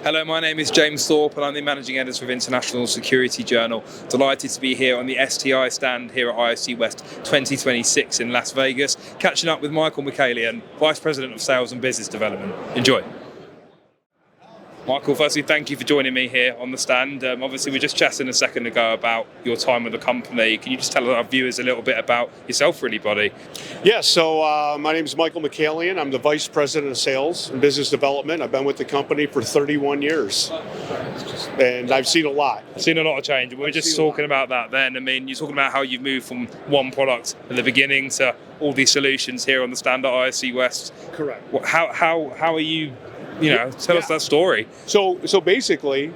Hello, my name is James Thorpe and I'm the Managing Editor of International Security Journal. Delighted to be here on the STI stand here at ISC West 2026 in Las Vegas, catching up with Mikaelian, Vice President of Sales and Business Development. Enjoy. Michael, firstly, thank you for joining me here on the stand. Obviously, we were just chatting a second ago about your time with the company. Can you just tell our viewers a little bit about yourself, really, buddy? Yeah, so my name is Mikaelian. I'm the Vice President of Sales and Business Development. I've been with the company for 31 years, and I've seen a lot. I've seen a lot of change. We were just talking about that then. I mean, you're talking about how you've moved from one product at the beginning to all these solutions here on the stand at ISC West. Correct. How are you... tell us that story. So basically,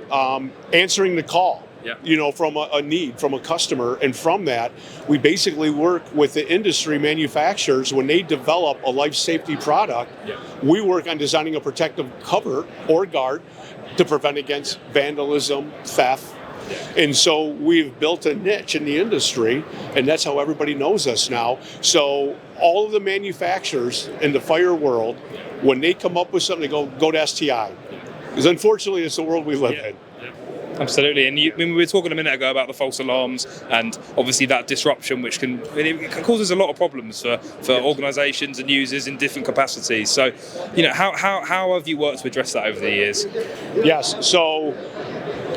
answering the call, Yeah. From a need from a customer. And from that, we basically work with the industry manufacturers. When they develop a life safety product, we work on designing a protective cover or guard to prevent against vandalism, theft. And so we've built a niche in the industry, and that's how everybody knows us now. So all of the manufacturers in the fire world, when they come up with something, they go to STI. Because unfortunately, it's the world we live in. Absolutely. And we were talking a minute ago about the false alarms and obviously that disruption, which can causes a lot of problems for organisations and users in different capacities. So, how have you worked to address that over the years? Yes. So,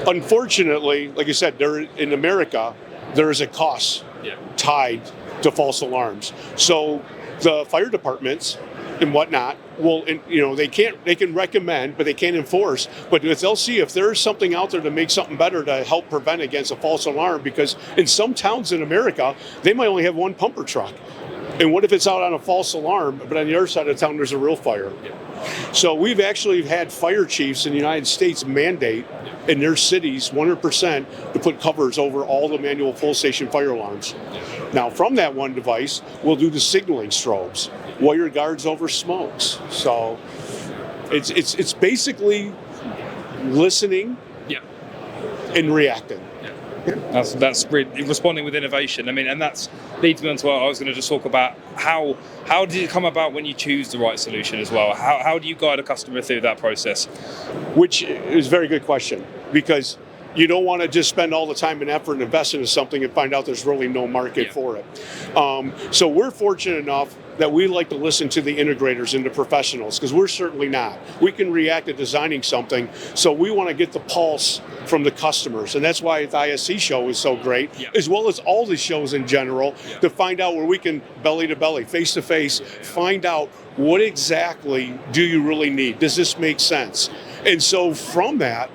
unfortunately, like you said, in America, there is a cost tied to false alarms. So the fire departments and whatnot they can recommend, but they can't enforce. But they'll see if there's something out there to make something better to help prevent against a false alarm, because in some towns in America, they might only have one pumper truck. And what if it's out on a false alarm, but on the other side of town, there's a real fire? So we've actually had fire chiefs in the United States mandate in their cities 100% to put covers over all the manual full station fire alarms. Now, from that one device, we'll do the signaling strobes, wire guards over smokes. So it's basically listening and reacting. That's really responding with innovation. I mean, and that's leads me on to what I was going to just talk about. How did it come about when you choose the right solution as well? How do you guide a customer through that process? Which is a very good question, because you don't want to just spend all the time and effort and invest into something and find out there's really no market for it. So we're fortunate enough that we like to listen to the integrators and the professionals, because we're certainly not. We can react to designing something, so we want to get the pulse from the customers. And that's why the ISC show is so great, as well as all the shows in general, to find out where we can belly to belly, face to face, find out what exactly do you really need? Does this make sense? And so from that,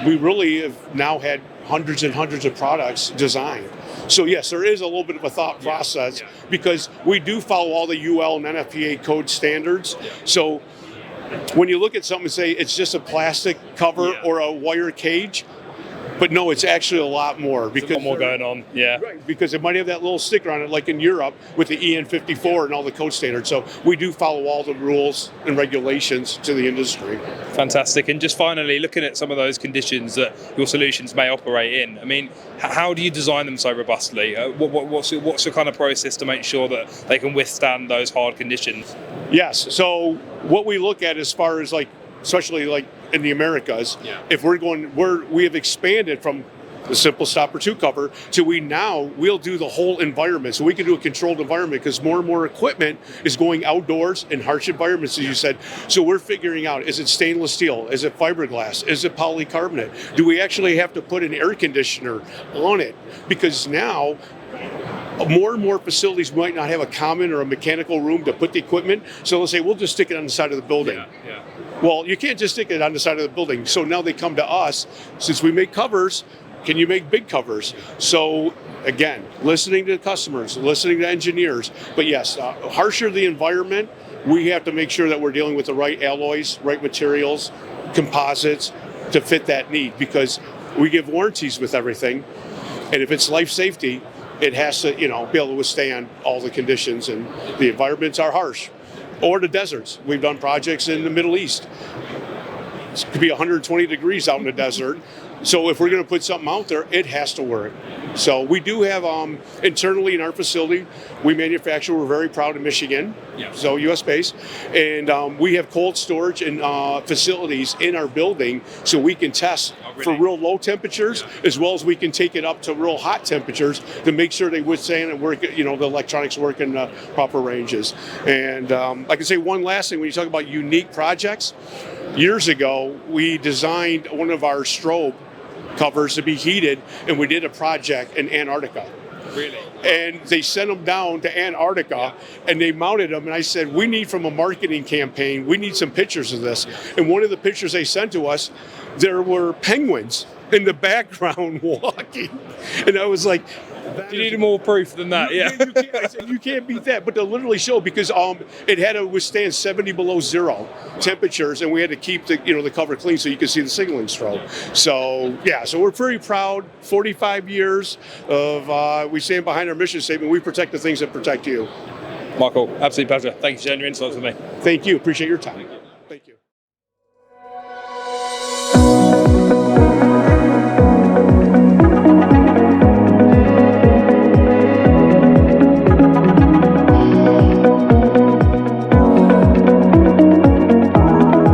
we really have now had hundreds and hundreds of products designed. So yes, there is a little bit of a thought process, because we do follow all the UL and NFPA code standards. So when you look at something and say it's just a plastic cover or a wire cage, but no, it's actually a lot more. Because there's a lot more going on, Right, because it might have that little sticker on it, like in Europe with the EN54 and all the code standards. So we do follow all the rules and regulations to the industry. Fantastic. And just finally, looking at some of those conditions that your solutions may operate in, I mean, how do you design them so robustly? What's your kind of process to make sure that they can withstand those hard conditions? Yes. So what we look at as far as especially in the Americas, if we have expanded from the simple stopper 2 cover to we'll do the whole environment. So we can do a controlled environment, because more and more equipment is going outdoors in harsh environments, as you said. So we're figuring out, is it stainless steel? Is it fiberglass? Is it polycarbonate? Do we actually have to put an air conditioner on it? Because now more and more facilities might not have a common or a mechanical room to put the equipment. So let's say we'll just stick it on the side of the building. Well, you can't just stick it on the side of the building. So now they come to us, since we make covers, can you make big covers? So again, listening to customers, listening to engineers. But yes, harsher the environment, we have to make sure that we're dealing with the right alloys, right materials, composites to fit that need, because we give warranties with everything. And if it's life safety, it has to, be able to withstand all the conditions, and the environments are harsh. Or the deserts. We've done projects in the Middle East. It could be 120 degrees out in the desert, So if we're going to put something out there, it has to work. So we do have internally in our facility, we manufacture. We're very proud of Michigan, so U.S. based, and we have cold storage and facilities in our building, so we can test for real low temperatures as well as we can take it up to real hot temperatures to make sure they withstand and work. The electronics work in proper ranges. And I can say one last thing when you talk about unique projects. Years ago, we designed one of our strobe covers to be heated, and we did a project in Antarctica. Really? And they sent them down to Antarctica, and they mounted them. And I said, we need, from a marketing campaign, we need some pictures of this. And one of the pictures they sent to us, there were penguins in the background walking. And I was like, you need more proof than that, you can't beat that. But to literally show, because it had to withstand 70 below zero temperatures, and we had to keep the cover clean so you could see the signaling strobe. So so we're pretty proud. 45 years of we stand behind our mission statement. We protect the things that protect you. Michael, absolute pleasure. Thank you for sharing your insights with me. Thank you. Appreciate your time.